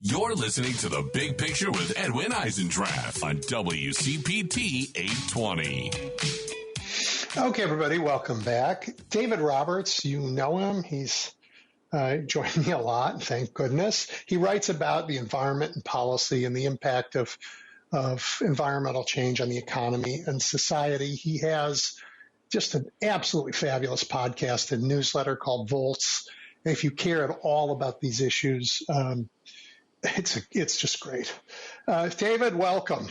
You're listening to The Big Picture with Edwin Eisendrath on WCPT 820. Okay, everybody, welcome back. David Roberts, you know him. He's joined me a lot, thank goodness. He writes about the environment and policy and the impact of environmental change on the economy and society. He has just an absolutely fabulous podcast and newsletter called Volts. And if you care at all about these issues, it's just great. David, welcome.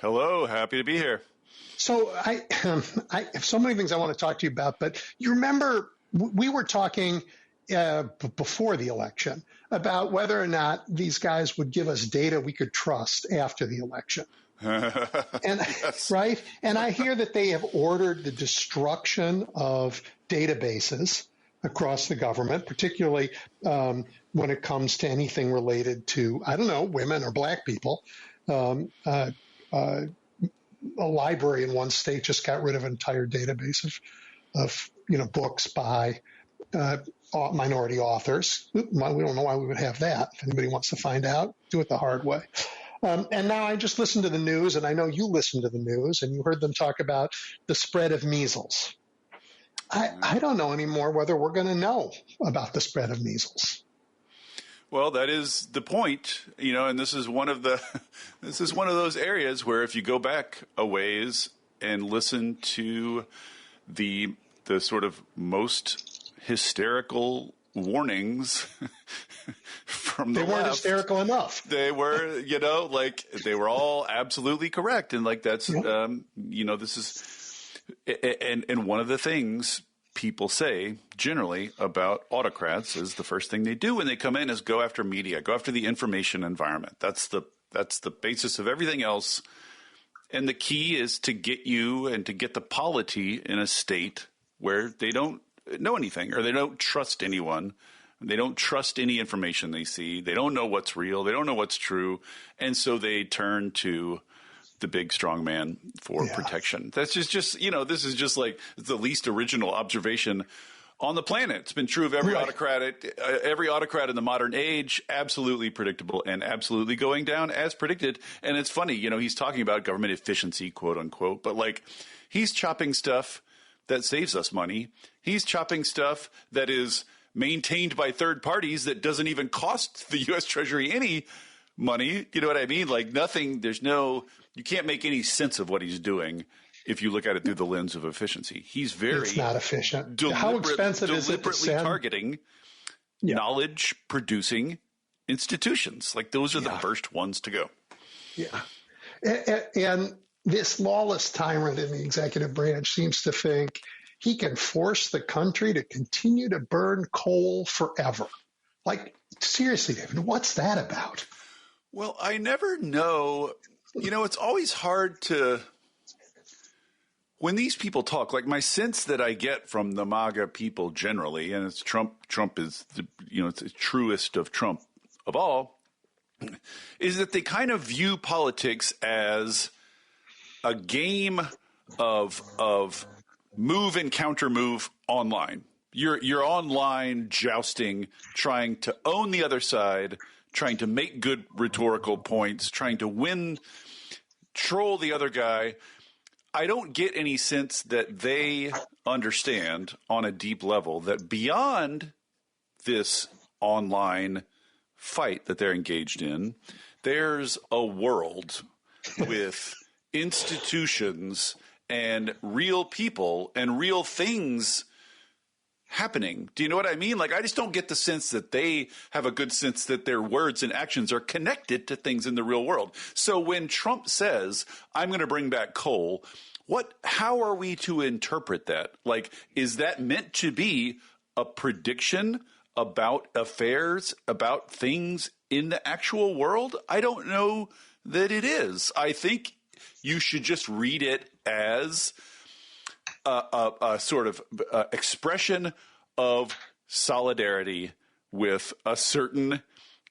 Hello, happy to be here. So I have so many things I want to talk to you about, but you remember we were talking before the election about whether or not these guys would give us data we could trust after the election. And yes. Right? And I hear that they have ordered the destruction of databases across the government, particularly when it comes to anything related to, I don't know, women or black people. A library in one state just got rid of an entire database of books by minority authors. We don't know why we would have that. If anybody wants to find out, do it the hard way. And now I just listened to the news, and I know you listened to the news, and you heard them talk about the spread of measles. I don't know anymore whether we're going to know about the spread of measles. Well, that is the point, and this is one of those areas where if you go back a ways and listen to the sort of most hysterical warnings from the left. They weren't hysterical enough. They were, they were all absolutely correct. And that's, this is, and one of the things people say generally about autocrats is the first thing they do when they come in is go after media, go after the information environment. That's the basis of everything else. And the key is to get you and to get the polity in a state where they don't know anything or they don't trust anyone. They don't trust any information they see. They don't know what's real. They don't know what's true. And so they turn to the big strong man for protection. That's just this is just like the least original observation on the planet. It's been true of every autocrat in the modern age, absolutely predictable and absolutely going down as predicted. And it's funny, he's talking about government efficiency, quote unquote, but he's chopping stuff that saves us money. He's chopping stuff that is maintained by third parties that doesn't even cost the U.S. Treasury any money. You know what I mean? Nothing, you can't make any sense of what he's doing if you look at it through the lens of efficiency. He's it's not efficient. How expensive is it to send? Targeting knowledge-producing institutions. Those are the first ones to go. Yeah. And this lawless tyrant in the executive branch seems to think he can force the country to continue to burn coal forever. Seriously, David, what's that about? Well, I never know. It's always hard to, when these people talk, my sense that I get from the MAGA people generally, and it's Trump is it's the truest of Trump of all, is that they kind of view politics as a game of move and counter move online. You're online jousting, trying to own the other side, trying to make good rhetorical points, trying to troll the other guy. I don't get any sense that they understand on a deep level that beyond this online fight that they're engaged in, there's a world with institutions and real people and real things happening. Do you know what I mean? I just don't get the sense that they have a good sense that their words and actions are connected to things in the real world. So when Trump says, I'm going to bring back coal, how are we to interpret that? Is that meant to be a prediction about affairs, about things in the actual world? I don't know that it is. I think you should just read it as a sort of expression of solidarity with a certain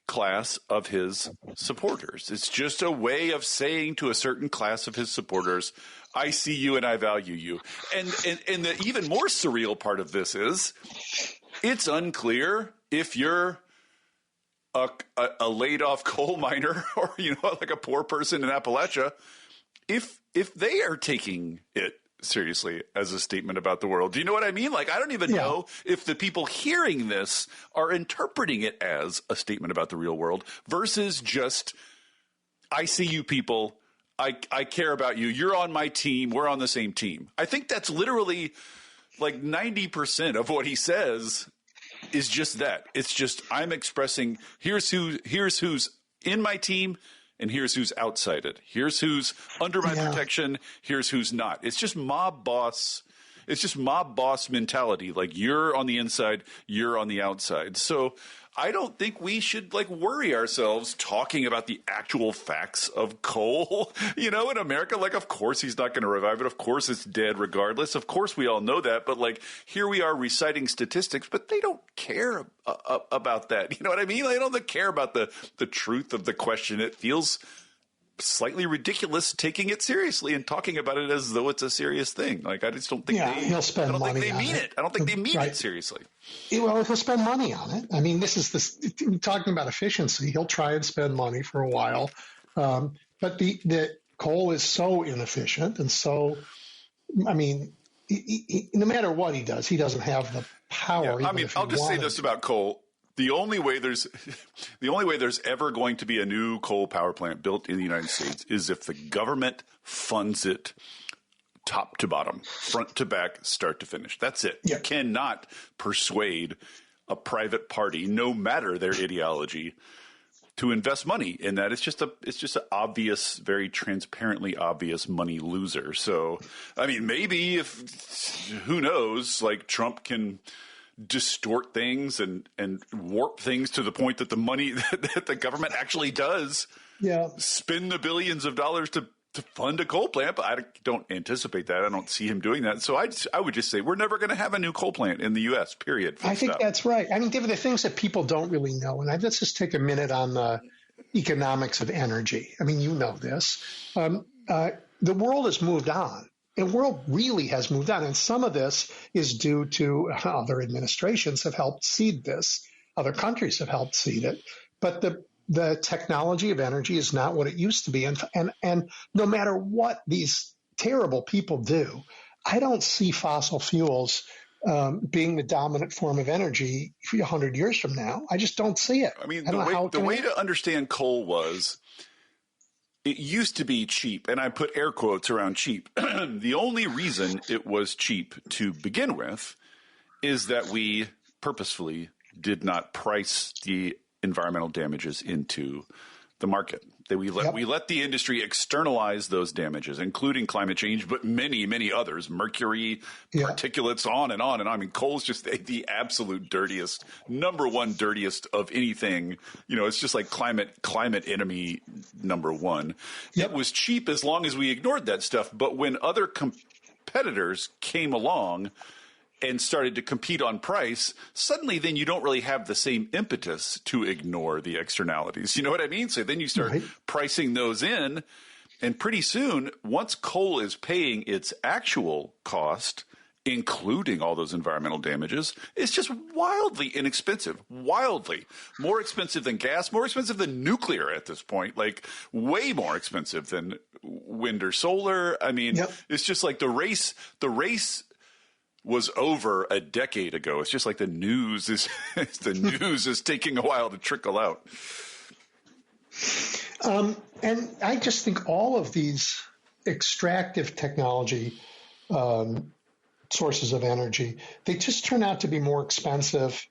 class of his supporters. It's just a way of saying to a certain class of his supporters, I see you and I value you. And the even more surreal part of this is it's unclear if you're a laid off coal miner or, like a poor person in Appalachia, if they are taking it seriously as a statement about the world. Do you know what I mean? Like, I don't even know if the people hearing this are interpreting it as a statement about the real world versus just, I see you people. I care about you. You're on my team. We're on the same team. I think that's literally like 90% of what he says is just that. It's just, I'm expressing, here's who's in my team, and here's who's outside it. Here's who's under my protection. Here's who's not. It's just mob boss. It's just mob boss mentality. Like, you're on the inside, you're on the outside. So I don't think we should worry ourselves talking about the actual facts of coal, in America. Like, of course he's not going to revive it. Of course it's dead regardless. Of course we all know that. But here we are reciting statistics, but they don't care about that. You know what I mean? They don't care about the truth of the question. It feels slightly ridiculous taking it seriously and talking about it as though it's a serious thing. Like, I just don't think he'll spend money on it. I don't think they mean it seriously. Well, he'll spend money on it. I mean, talking about efficiency, he'll try and spend money for a while. But the coal is so inefficient. And so, I mean, no matter what he does, he doesn't have the power. Yeah, I mean, I'll just say this about coal. The only way there's ever going to be a new coal power plant built in the United States is if the government funds it top to bottom, front to back, start to finish. That's it. Yeah. You cannot persuade a private party, no matter their ideology, to invest money in that. It's just an obvious, very transparently obvious money loser. So, I mean, maybe who knows, Trump can distort things and warp things to the point that the money that the government actually does spend the billions of dollars to fund a coal plant. But I don't anticipate that. I don't see him doing that. So I would just say we're never going to have a new coal plant in the U.S., period. I think that's right. I mean, David, the things that people don't really know, and let's just take a minute on the economics of energy. I mean, you know this. The world has moved on. The world really has moved on, and some of this is due to other administrations have helped seed this. Other countries have helped seed it. But the technology of energy is not what it used to be. And no matter what these terrible people do, I don't see fossil fuels being the dominant form of energy 100 years from now. I just don't see it. I mean, the way to understand coal was, it used to be cheap, and I put air quotes around cheap. The only reason it was cheap to begin with is that we purposefully did not price the environmental damages into the market. We let the industry externalize those damages, including climate change, but many, many others, mercury, particulates, on and on. And I mean, coal is just the absolute dirtiest, number one dirtiest of anything. It's just like climate enemy number one. Yep. It was cheap as long as we ignored that stuff. But when other competitors came along and started to compete on price, suddenly then you don't really have the same impetus to ignore the externalities. You know what I mean? So then you start pricing those in, and pretty soon, once coal is paying its actual cost, including all those environmental damages, it's just wildly inexpensive, wildly more expensive than gas, more expensive than nuclear at this point, way more expensive than wind or solar. I mean, It's just like the race was over a decade ago. It's just like the news is taking a while to trickle out. And I just think all of these extractive technology sources of energy, they just turn out to be more expensive,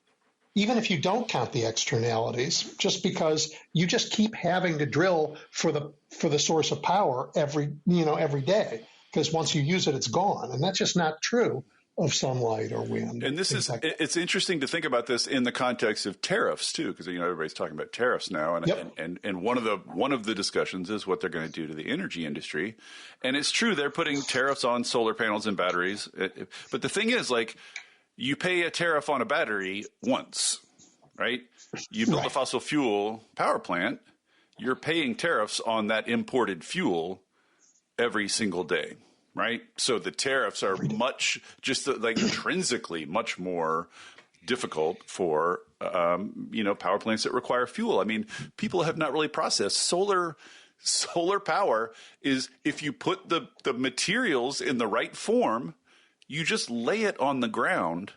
even if you don't count the externalities, just because you just keep having to drill for the source of power every day, because once you use it, it's gone. And that's just not true of sunlight or wind. And it's interesting to think about this in the context of tariffs too, because everybody's talking about tariffs now, and one of the discussions is what they're going to do to the energy industry. And it's true, they're putting tariffs on solar panels and batteries. But the thing is, you pay a tariff on a battery once, right? You build a fossil fuel power plant, you're paying tariffs on that imported fuel every single day. Right. So the tariffs are intrinsically much more difficult for power plants that require fuel. I mean, people have not really processed solar power is if you put the materials in the right form, you just lay it on the ground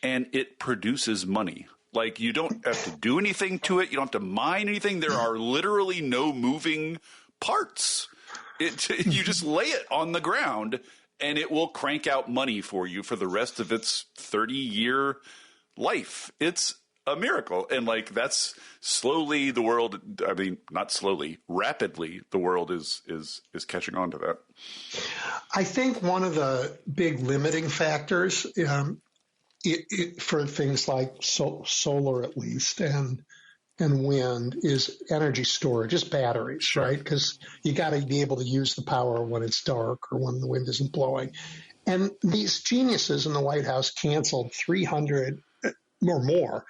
and it produces money. Like, you don't have to do anything to it. You don't have to mine anything. There are literally no moving parts. You just lay it on the ground and it will crank out money for you for the rest of its 30-year life. It's a miracle. And like, that's slowly the world, I mean, not slowly, rapidly the world is catching on to that. I think one of the big limiting factors for things like solar, at least, and wind is energy storage, just batteries, Sure. right? Because you got to be able to use the power when it's dark or when the wind isn't blowing. And these geniuses in the White House canceled 300 or more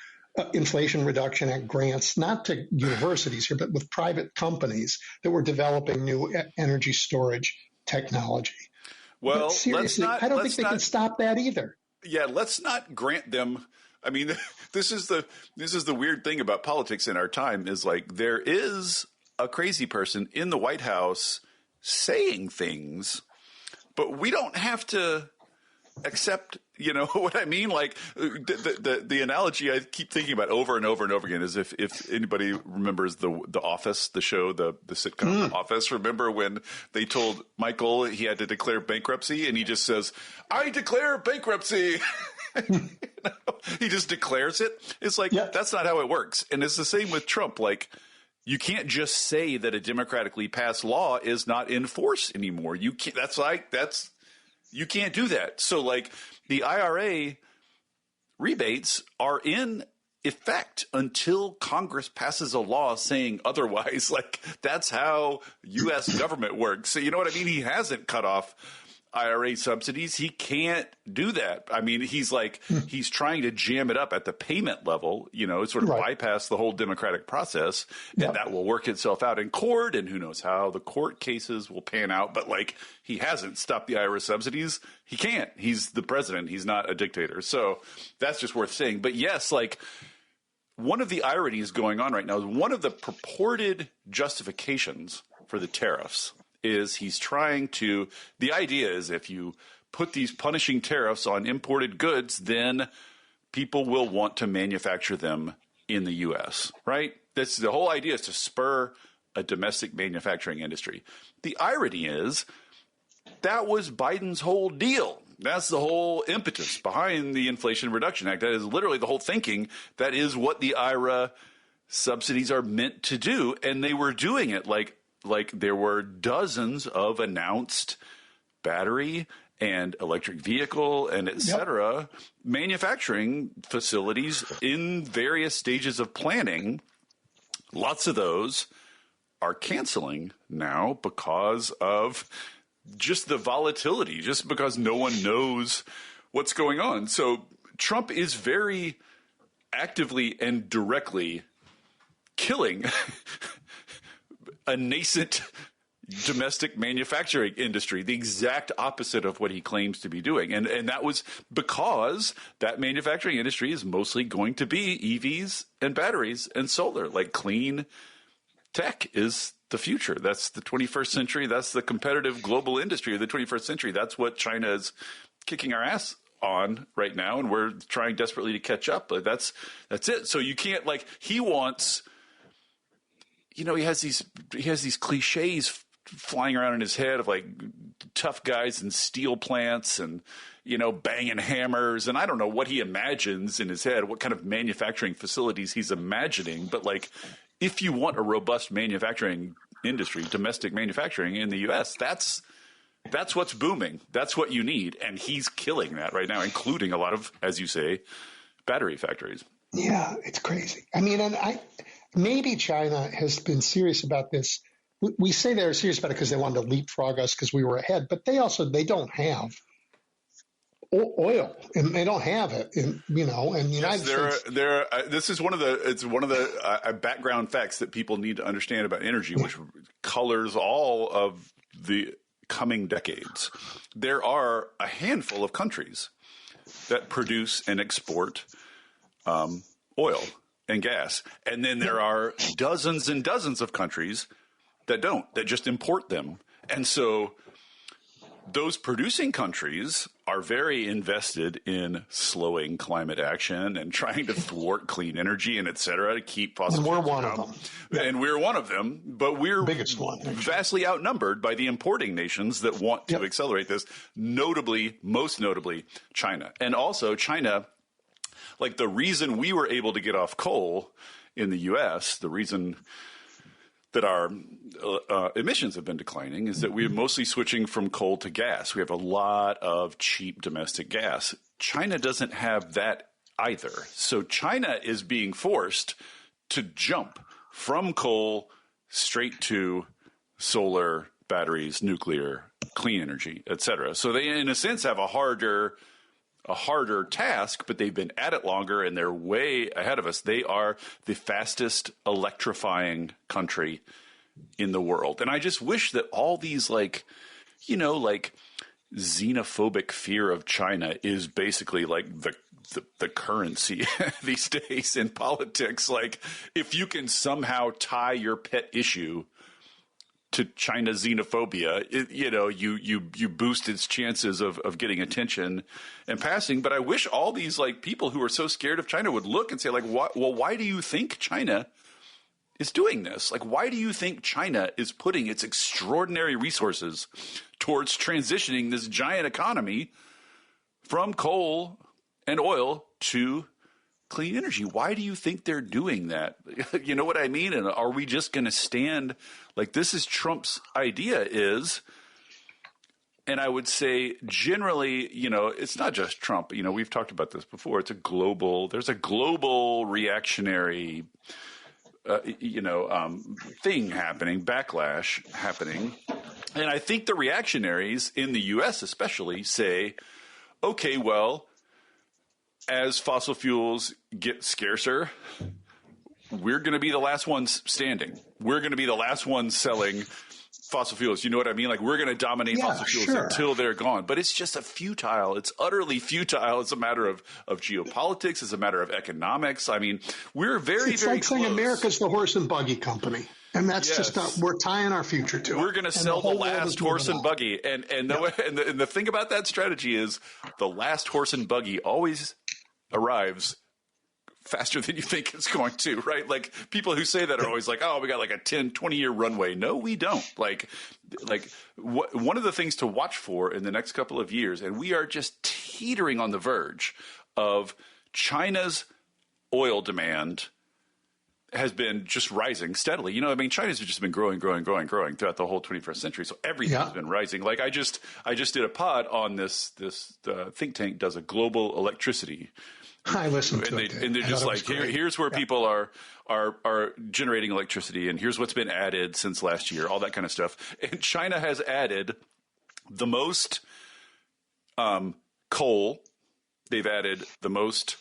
Inflation Reduction Act grants, not to universities here, but with private companies that were developing new energy storage technology. Well, but seriously, I don't think they can stop that either. Yeah, let's not grant them. I mean, this is the weird thing about politics in our time is like there is a crazy person in the White House saying things, but we don't have to accept, you know what I mean? Like the analogy I keep thinking about over and over and over again is if anybody remembers the Office, the show, the sitcom Office, remember when they told Michael he had to declare bankruptcy and he just says, "I declare bankruptcy." He just declares it. It's like, That's not how it works. And it's the same with Trump. Like, you can't just say that a democratically passed law is not in force anymore. You can't, you can't do that. So like the IRA rebates are in effect until Congress passes a law saying otherwise. Like, that's how U.S. government works. So you know what I mean? He hasn't cut off IRA subsidies. He can't do that. I mean, he's trying to jam it up at the payment level, sort of bypass the whole democratic process, and that will work itself out in court, and who knows how the court cases will pan out. But like, he hasn't stopped the IRA subsidies. He can't. He's the president. He's not a dictator. So that's just worth saying. But yes, like, one of the ironies going on right now is one of the purported justifications for the tariffs is he's trying to – the idea is if you put these punishing tariffs on imported goods, then people will want to manufacture them in the U.S., right? That's the whole idea, is to spur a domestic manufacturing industry. The irony is that was Biden's whole deal. That's the whole impetus behind the Inflation Reduction Act. That is literally the whole thinking. That is what the IRA subsidies are meant to do, and they were doing it like there were dozens of announced battery and electric vehicle and et cetera manufacturing facilities in various stages of planning. Lots of those are canceling now because of just the volatility, just because no one knows what's going on. So Trump is very actively and directly killing a nascent domestic manufacturing industry, the exact opposite of what he claims to be doing. And that was because that manufacturing industry is mostly going to be EVs and batteries and solar. Like, clean tech is the future. That's the 21st century. That's the competitive global industry of the 21st century. That's what China is kicking our ass on right now, and we're trying desperately to catch up. But that's it. So you can't, like, he wants – he has these cliches flying around in his head of like tough guys in steel plants and, banging hammers. And I don't know what he imagines in his head, what kind of manufacturing facilities he's imagining. But like, if you want a robust manufacturing industry, domestic manufacturing in the U.S., that's what's booming. That's what you need. And he's killing that right now, including a lot of, as you say, battery factories. Yeah, it's crazy. I mean, and maybe China has been serious about this. We say they're serious about it because they wanted to leapfrog us because we were ahead, but they don't have oil, and they don't have it in the United States. This is one of the background facts that people need to understand about energy, which colors all of the coming decades. There are a handful of countries that produce and export oil and gas. And then there are dozens and dozens of countries that don't, that just import them. And so those producing countries are very invested in slowing climate action and trying to thwart clean energy and et cetera to keep fossil fuels. And we're one of them. And we're one of them, but we're biggest one, vastly outnumbered by the importing nations that want to accelerate this, most notably, China. And also China, like the reason we were able to get off coal in the U.S., the reason that our emissions have been declining is that we're mostly switching from coal to gas. We have a lot of cheap domestic gas. China doesn't have that either. So China is being forced to jump from coal straight to solar, batteries, nuclear, clean energy, et cetera. So they, in a sense, have a harder task, but they've been at it longer and they're way ahead of us. They are the fastest electrifying country in the world. And I just wish that all these xenophobic fear of China is basically like the currency these days in politics. Like if you can somehow tie your pet issue to China's xenophobia, you boost its chances of getting attention and passing. But I wish all these people who are so scared of China would look and say why do you think China is doing this? Like, why do you think China is putting its extraordinary resources towards transitioning this giant economy from coal and oil to clean energy? Why do you think they're doing that? You know what I mean? And are we just going to stand like this is Trump's idea is? And I would say generally, it's not just Trump. We've talked about this before. There's a global reactionary, thing happening, backlash happening. And I think the reactionaries in the U.S. especially say, okay, well, as fossil fuels get scarcer, we're going to be the last ones standing. We're going to be the last ones selling fossil fuels. You know what I mean? Like we're going to dominate fossil fuels until they're gone. But it's just it's utterly futile. It's a matter of geopolitics. It's a matter of economics. I mean, we're very it's like close. Saying America's the horse and buggy company. And that's just not, we're tying our future to it. We're going to sell the last horse and buggy. And the thing about that strategy is the last horse and buggy always arrives faster than you think it's going to, right? Like people who say that are always like, oh, we got like a 10, 20-year runway. No, we don't. One of the things to watch for in the next couple of years, and we are just teetering on the verge of China's oil demand has been just rising steadily. China's just been growing throughout the whole 21st century. So everything's been rising. Like I just did a pod on this think tank does a global electricity. I listened to it. And they're just like, here's where people are generating electricity, and here's what's been added since last year, all that kind of stuff. And China has added the most coal. They've added the most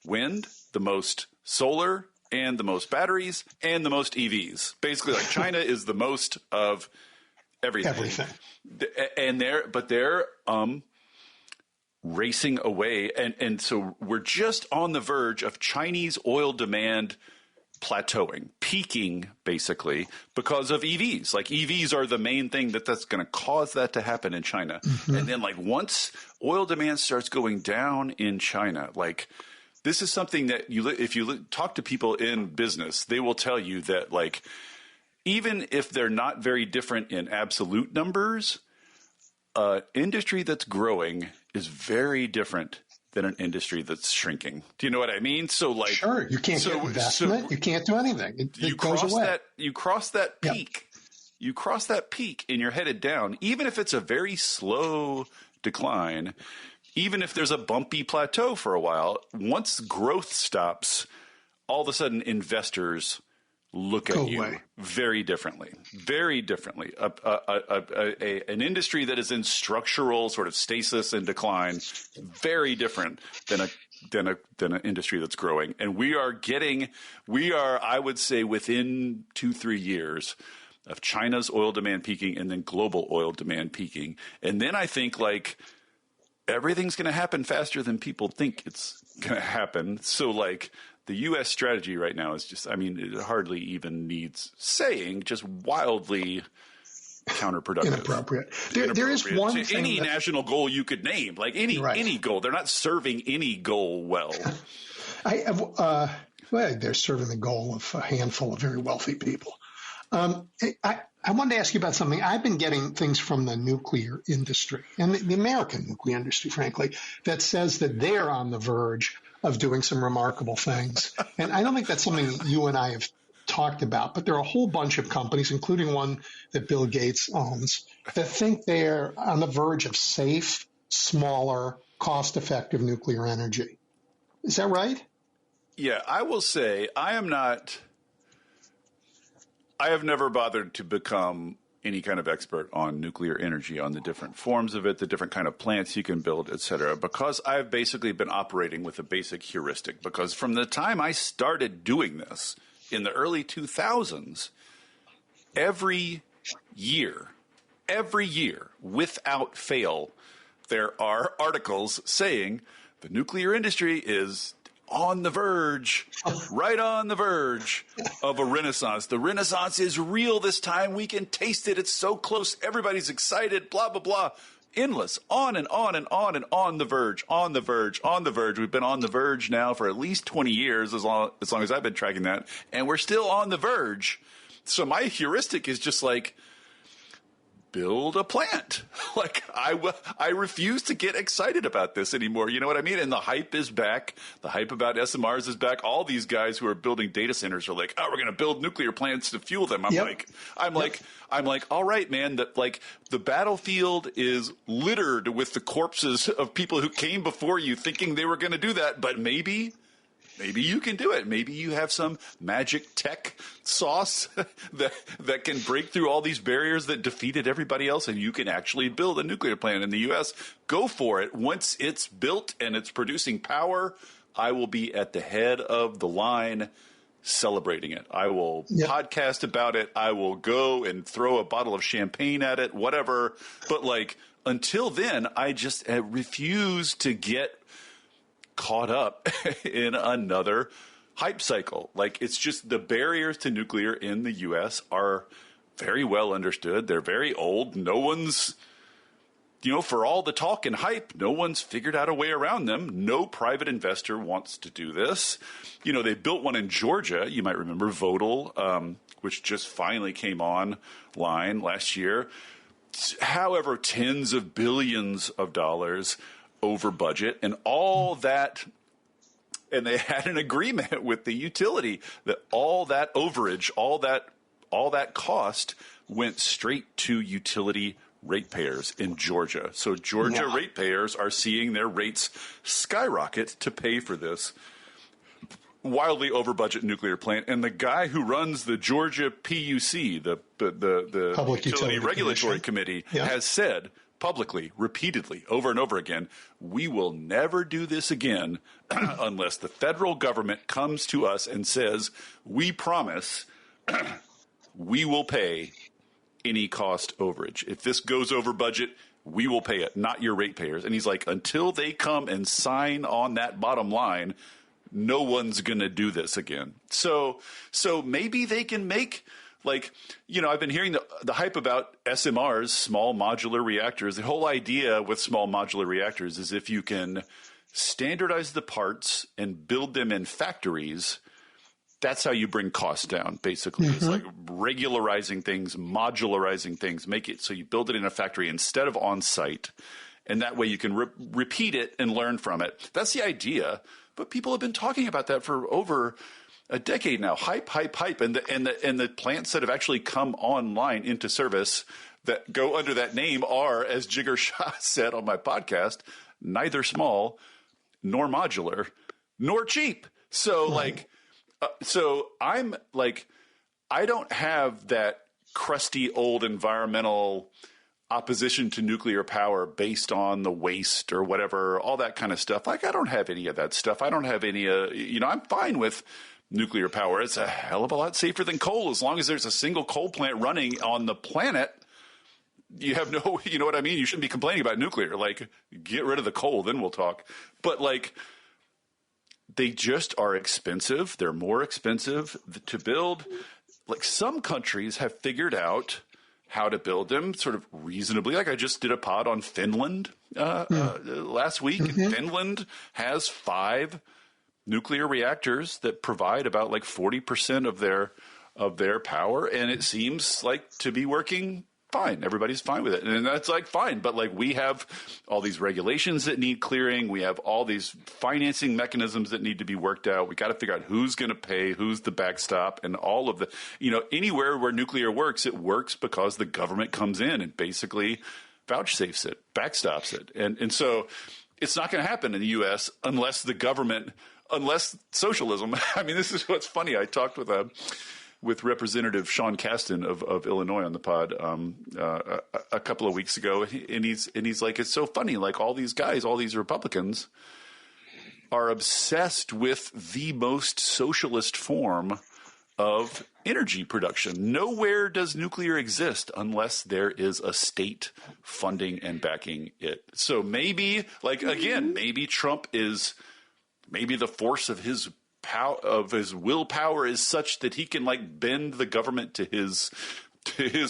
wind, the most solar, and the most batteries, and the most EVs. Basically, like China is the most of everything. And they're racing away. And so we're just on the verge of Chinese oil demand plateauing, peaking, basically, because of EVs. Like EVs are the main thing that's going to cause that to happen in China. Mm-hmm. And then once oil demand starts going down in China, this is something that if you talk to people in business, they will tell you that even if they're not very different in absolute numbers, industry that's growing is very different than an industry that's shrinking. Do you know what I mean? So sure, you can't get investment. You can't do anything. It goes away. You cross that peak. You cross that peak and you're headed down, even if it's a very slow decline. Even if there's a bumpy plateau for a while, once growth stops, all of a sudden investors look at you very differently. An industry that is in structural sort of stasis and decline, very different than an industry that's growing. And we are, I would say, within 2-3 years of China's oil demand peaking and then global oil demand peaking. And then I think everything's going to happen faster than people think it's going to happen. So the U.S. strategy right now is just, I mean, it hardly even needs saying, just wildly counterproductive. Inappropriate. There is one to thing any national goal you could name, like any goal. They're not serving any goal well. They're serving the goal of a handful of very wealthy people. I wanted to ask you about something. I've been getting things from the nuclear industry and the American nuclear industry, frankly, that says that they're on the verge of doing some remarkable things. And I don't think that's something that you and I have talked about, but there are a whole bunch of companies, including one that Bill Gates owns, that think they're on the verge of safe, smaller, cost-effective nuclear energy. Is that right? Yeah, I will say I have never bothered to become any kind of expert on nuclear energy, on the different forms of it, the different kind of plants you can build, et cetera, because I've basically been operating with a basic heuristic. Because from the time I started doing this in the early 2000s, every year, without fail, there are articles saying the nuclear industry is on the verge, right on the verge of a renaissance. The renaissance is real this time. We can taste it. It's so close. Everybody's excited, blah, blah, blah. Endless, on and on and on and on the verge, on the verge, on the verge. We've been on the verge now for at least 20 years, as long as I've been tracking that, and we're still on the verge. So my heuristic is just like, build a plant. Like, I refuse to get excited about this anymore. You know what I mean? And the hype is back. The hype about SMRs is back. All these guys who are building data centers are like, oh, we're going to build nuclear plants to fuel them. I'm like, all right, man, that like the battlefield is littered with the corpses of people who came before you thinking they were going to do that. But maybe you can do it. Maybe you have some magic tech sauce that can break through all these barriers that defeated everybody else, and you can actually build a nuclear plant in the U.S. Go for it. Once it's built and it's producing power, I will be at the head of the line celebrating it. I will podcast about it. I will go and throw a bottle of champagne at it, whatever. But like until then, I just refuse to get caught up in another hype cycle. Like, it's just the barriers to nuclear in the U.S. are very well understood. They're very old. No one's, for all the talk and hype, no one's figured out a way around them. No private investor wants to do this. They built one in Georgia. You might remember Vodal, which just finally came online last year. However, tens of billions of dollars over budget and all that. And they had an agreement with the utility that all that overage, all that cost went straight to utility ratepayers in Georgia. So Georgia ratepayers are seeing their rates skyrocket to pay for this wildly over budget nuclear plant. And the guy who runs the Georgia PUC, the Public Utility Regulatory Committee, has said publicly, repeatedly, over and over again, we will never do this again unless the federal government comes to us and says, we promise we will pay any cost overage. If this goes over budget, we will pay it, not your ratepayers. And he's like, until they come and sign on that bottom line, no one's going to do this again. So maybe they can make, like, I've been hearing the hype about SMRs, small modular reactors. The whole idea with small modular reactors is if you can standardize the parts and build them in factories, that's how you bring costs down, basically. Mm-hmm. It's like regularizing things, modularizing things, make it so you build it in a factory instead of on site. And that way you can repeat it and learn from it. That's the idea. But people have been talking about that for over a decade now. Hype. And the plants that have actually come online into service that go under that name are, as Jigar Shah said on my podcast, neither small nor modular nor cheap. So so I'm like, I don't have that crusty old environmental opposition to nuclear power based on the waste or whatever, all that kind of stuff. Like, I don't have any of that stuff. I don't have any, I'm fine with nuclear power. It's a hell of a lot safer than coal. As long as there's a single coal plant running on the planet, you have no, you know what I mean? You shouldn't be complaining about nuclear. Like, get rid of the coal, then we'll talk. But like, they just are expensive. They're more expensive to build. Like some countries have figured out how to build them sort of reasonably. Like I just did a pod on Finland last week. Mm-hmm. Finland has 5 nuclear reactors that provide about like 40% of their power, and it seems like to be working fine. Everybody's fine with it, and that's like fine. But like we have all these regulations that need clearing. We have all these financing mechanisms that need to be worked out. We got to figure out who's going to pay, who's the backstop, and all of the, anywhere where nuclear works, it works because the government comes in and basically vouchsafes it, backstops it, and so it's not going to happen in the U.S. unless socialism. I mean, this is what's funny. I talked with Representative Sean Casten of Illinois on the pod a couple of weeks ago, and he's like, it's so funny, like all these guys, all these Republicans are obsessed with the most socialist form of energy production. Nowhere does nuclear exist unless there is a state funding and backing it. So maybe, like again, maybe Trump is, maybe the force of his willpower is such that he can like bend the government to his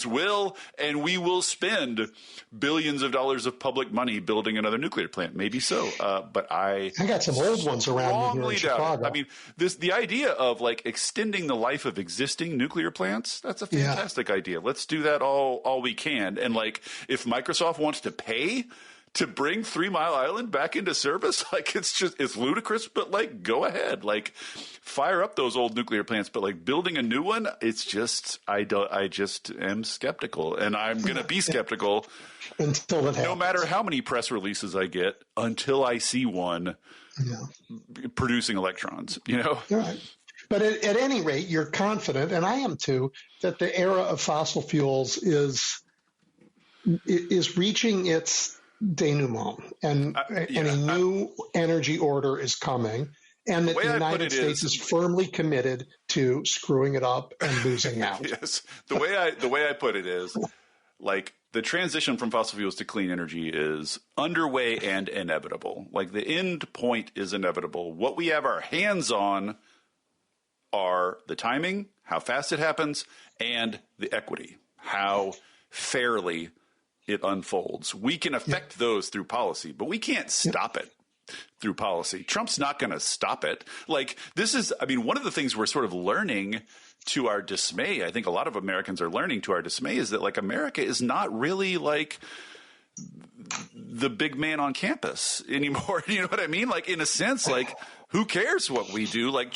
will, and we will spend billions of dollars of public money building another nuclear plant. Maybe so, but I got some old ones around me here in Chicago. I mean, the idea of like extending the life of existing nuclear plants, that's a fantastic idea. Let's do that all we can. And like, if Microsoft wants to pay to bring 3 Mile Island back into service, like it's ludicrous, but like go ahead, like fire up those old nuclear plants. But like building a new one, it's just I just am skeptical, and I'm going to be skeptical until it happens. No matter how many press releases I get, until I see one producing electrons. Right. But at any rate, you're confident, and I am too, that the era of fossil fuels is reaching its denouement, and a new energy order is coming, and that the United States is firmly committed to screwing it up and losing out. Yes, the way I put it is, like, the transition from fossil fuels to clean energy is underway and inevitable. Like, the end point is inevitable. What we have our hands on are the timing, how fast it happens, and the equity, how fairly it unfolds. We can affect those through policy, but we can't stop it through policy. Trump's not going to stop it. Like, this is, I mean, one of the things we're sort of learning to our dismay, I think a lot of Americans are learning to our dismay, is that like America is not really like the big man on campus anymore. You know what I mean? Like, in a sense, like, who cares what we do? Like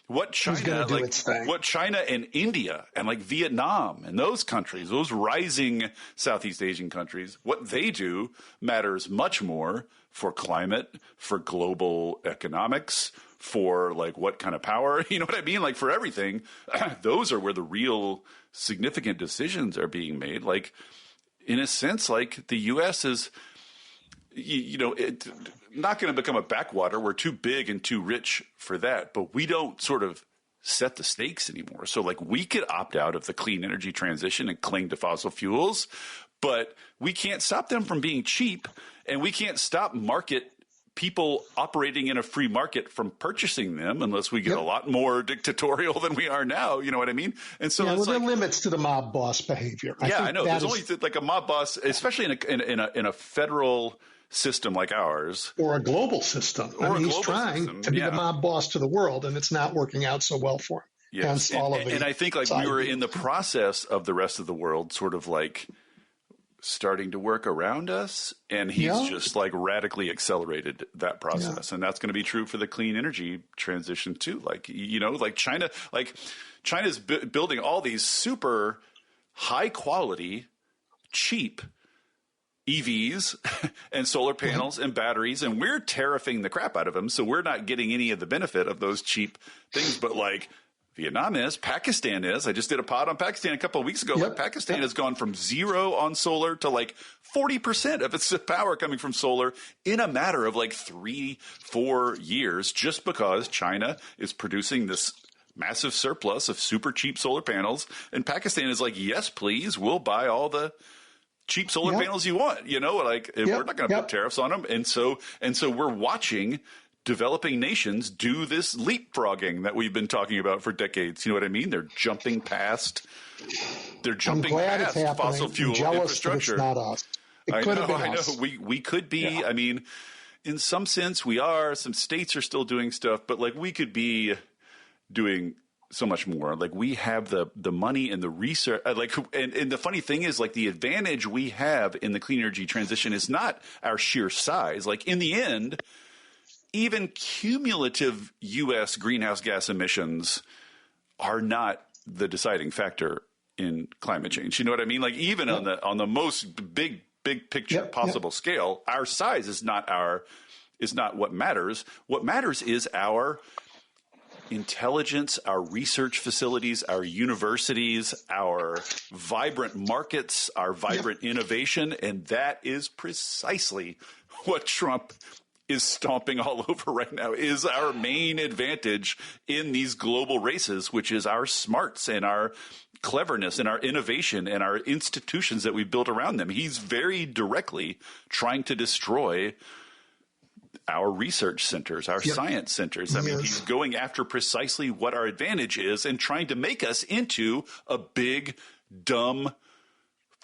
what China and India and like Vietnam and those countries, those rising Southeast Asian countries, what they do matters much more for climate, for global economics, for like what kind of power, you know what I mean? Like, for everything, those are where the real significant decisions are being made. Like, in a sense, like the U.S. is, not going to become a backwater. We're too big and too rich for that, but we don't sort of set the stakes anymore. So like, we could opt out of the clean energy transition and cling to fossil fuels, but we can't stop them from being cheap, and we can't stop people operating in a free market from purchasing them unless we get a lot more dictatorial than we are now. You know what I mean? And so there are limits to the mob boss behavior. I know. There's only like a mob boss, especially in a federal system like ours, or a global system. He's trying to be the mob boss to the world, and it's not working out so well for him. Yes. And I think like we were in the process of the rest of the world sort of like starting to work around us, and he's just like radically accelerated that process. And that's going to be true for the clean energy transition too. Like, like China's building all these super high quality, cheap EVs and solar panels and batteries, and we're tariffing the crap out of them. So we're not getting any of the benefit of those cheap things. But like Vietnam is, Pakistan is. I just did a pod on Pakistan a couple of weeks ago. Like, Pakistan has gone from 0 on solar to like 40% of its power coming from solar in a matter of like 3-4 years, just because China is producing this massive surplus of super cheap solar panels. And Pakistan is like, yes, please, we'll buy all the cheap solar panels you want, we're not going to put tariffs on them. And so we're watching developing nations do this leapfrogging that we've been talking about for decades. You know what I mean? They're jumping past fossil fuel infrastructure. It's not us. It could have been us. We could be. Yeah. I mean, in some sense, we are. Some states are still doing stuff, but like we could be doing so much more. Like we have the money and the research. And the funny thing is, like the advantage we have in the clean energy transition is not our sheer size. Like in the end, even cumulative U.S. greenhouse gas emissions are not the deciding factor in climate change. You know what I mean? Like even on the most big picture possible scale, our size is not what matters. What matters is our intelligence, our research facilities, our universities, our vibrant markets, our vibrant innovation, and that is precisely what Trump is stomping all over right now, is our main advantage in these global races, which is our smarts and our cleverness and our innovation and our institutions that we've built around them. He's very directly trying to destroy our research centers, our science centers. I mean, he's going after precisely what our advantage is and trying to make us into a big, dumb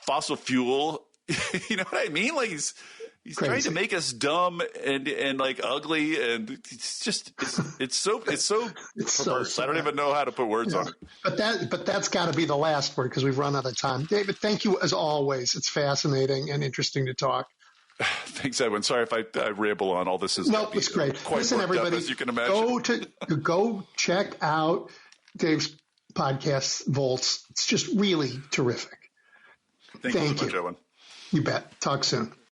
fossil fuel. You know what I mean? Like he's trying to make us dumb and like ugly, and it's so perverse. I don't even know how to put words on it. But that's got to be the last word because we've run out of time. David, thank you as always. It's fascinating and interesting to talk. Thanks, Edwin. Sorry if I ramble on. All this is it's great. Listen, everybody, as you can imagine. Go check out Dave's podcast, Volts. It's just really terrific. Thank you so much, Edwin. You bet. Talk soon.